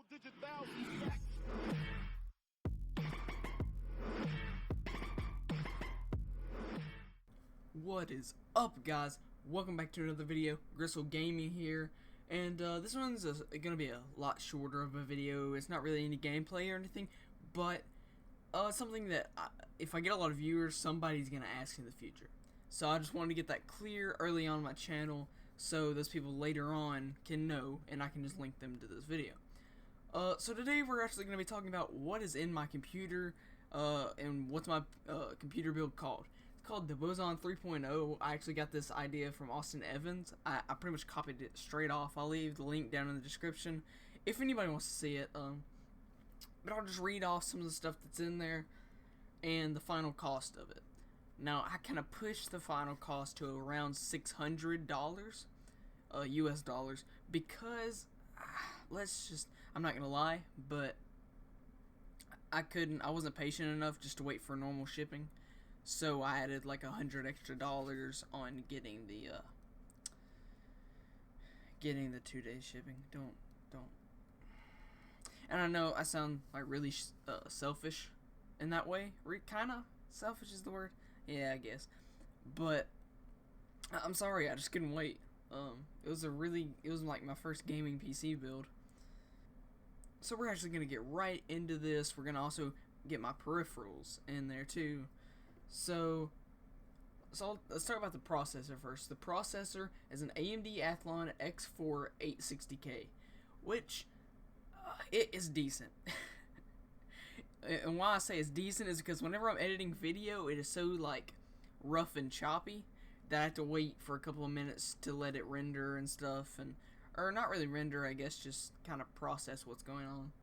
Double-digit thousands stacks. What is up, guys? Welcome back to another video. Gristle Gaming here, and this one's gonna be a lot shorter of a video. It's not really any gameplay or anything, but something that if I get a lot of viewers, somebody's gonna ask in the future. So I just wanted to get that clear early on my channel, so those people later on can know, and I can just link them to this video. So today we're actually going to be talking about what is in my computer, and what's my computer build called. It's called the Boson 3.0. I actually got this idea from Austin Evans. I pretty much copied it straight off. I'll leave the link down in the description if anybody wants to see it. But I'll just read off some of the stuff that's in there and the final cost of it. Now, I kind of pushed the final cost to around $600 US dollars because I'm not gonna lie, but I wasn't patient enough just to wait for normal shipping, so I added like $100 extra on getting the 2-day shipping. Don't. And I know I sound like really selfish in that way. Kinda selfish is the word. Yeah, I guess. But I'm sorry, I just couldn't wait. It was like my first gaming PC build. So we're actually gonna get right into this. We're gonna also get my peripherals in there too. So let's talk about the processor first. The processor is an AMD Athlon X4 860K, which it is decent. And why I say it's decent is because whenever I'm editing video, it is so like rough and choppy that I have to wait for a couple of minutes to let it render and stuff, or not really render, I guess, just kind of process what's going on.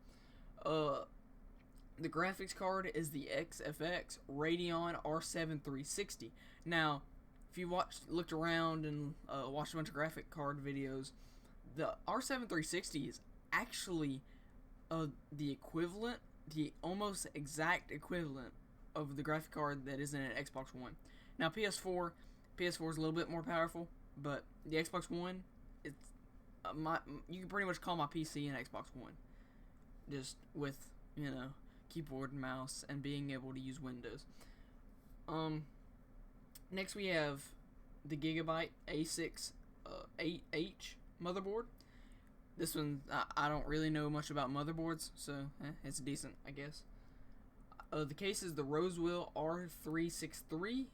The graphics card is the XFX Radeon R7 360. Now, if you looked around and watched a bunch of graphic card videos, the R7 360 is actually the equivalent, the almost exact equivalent of the graphic card that is in an Xbox One. Now, PS4 is a little bit more powerful, but the Xbox One, it's you can pretty much call my PC an Xbox One, just with keyboard and mouse and being able to use Windows. Next we have the Gigabyte A6 8H motherboard. This one, I don't really know much about motherboards, so it's decent, I guess. The case is the Rosewell R363,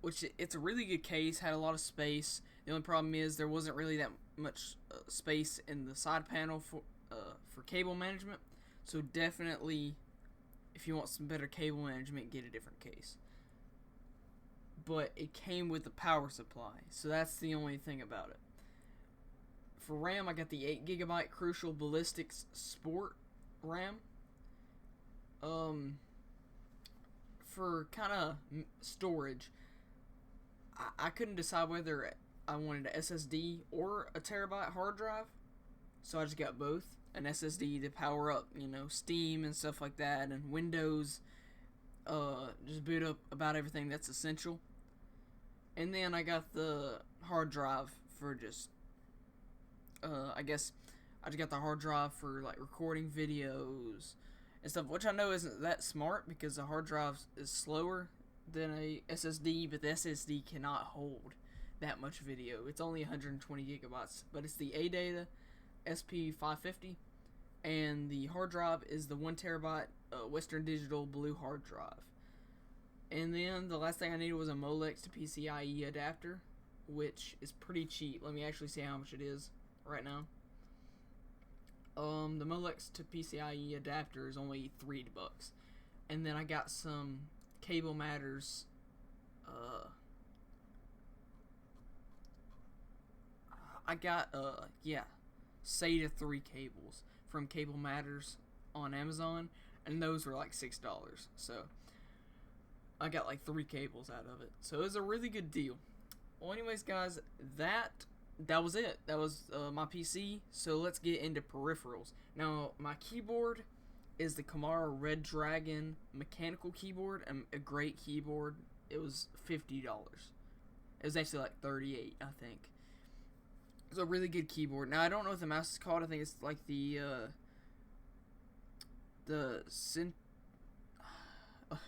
which it's a really good case, had a lot of space. The only problem is there wasn't really that much space in the side panel for cable management. So definitely, if you want some better cable management, get a different case. But it came with the power supply, so that's the only thing about it. For RAM, I got the 8GB Crucial Ballistics Sport RAM. For kind of storage, I couldn't decide whether I wanted an SSD or a terabyte hard drive, so I just got both. An SSD to power up, Steam and stuff like that, and Windows, just boot up about everything that's essential. And then I got the hard drive for just, I guess, I just got the hard drive for like recording videos and stuff, which I know isn't that smart because the hard drive is slower than a SSD, but the SSD cannot hold that much video. It's only 120 gigabytes, but it's the ADATA SP550, and the hard drive is the 1TB Western Digital Blue hard drive. And then the last thing I needed was a Molex to PCIe adapter, which is pretty cheap. Let me actually see how much it is right now. The Molex to PCIe adapter is only $3, and then I got some Cable Matters. I got SATA 3 cables from Cable Matters on Amazon, and those were like $6. So I got like 3 cables out of it. So it was a really good deal. Well, anyways, guys, that was it. That was my PC. So let's get into peripherals. Now, my keyboard is the Kamara Red Dragon mechanical keyboard, and a great keyboard. It was $50. It was actually like $38, I think. It's a really good keyboard. Now I don't know what the mouse is called. I think it's like the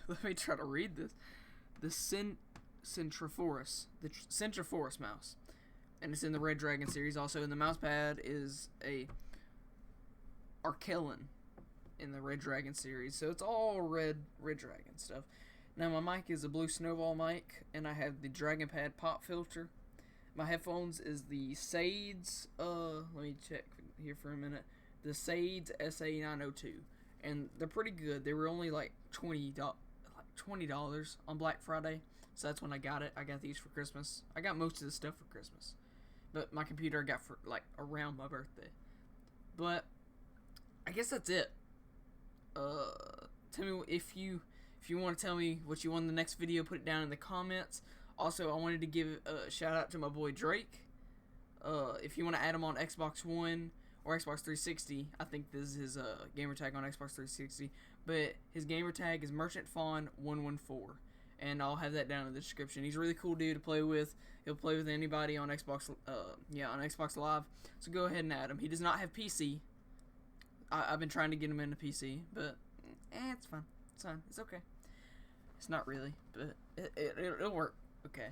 let me try to read this. The Centriforus, the Centriforus mouse, and it's in the Red Dragon series. Also, in the mouse pad is a Arkellan in the Red Dragon series. So it's all Red Dragon stuff. Now my mic is a Blue Snowball mic, and I have the Dragon Pad pop filter. My headphones is the Sades. Let me check here for a minute. The Sades SA902, and they're pretty good. They were only like $20 on Black Friday, so that's when I got it. I got these for Christmas. I got most of the stuff for Christmas, but my computer I got for like around my birthday. But I guess that's it. Tell me if you want to tell me what you want in the next video. Put it down in the comments. Also, I wanted to give a shout out to my boy Drake. If you want to add him on Xbox One or Xbox 360, I think this is his gamer tag on Xbox 360. But his gamer tag is MerchantFawn114, and I'll have that down in the description. He's a really cool dude to play with. He'll play with anybody on Xbox. On Xbox Live. So go ahead and add him. He does not have PC. I've been trying to get him into PC, but it's fine. It's fine. It's okay. It's not really, but it'll work. Okay.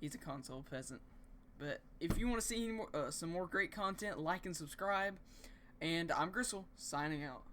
He's a console peasant. But if you want to see some more great content, like and subscribe. And I'm Gristle, signing out.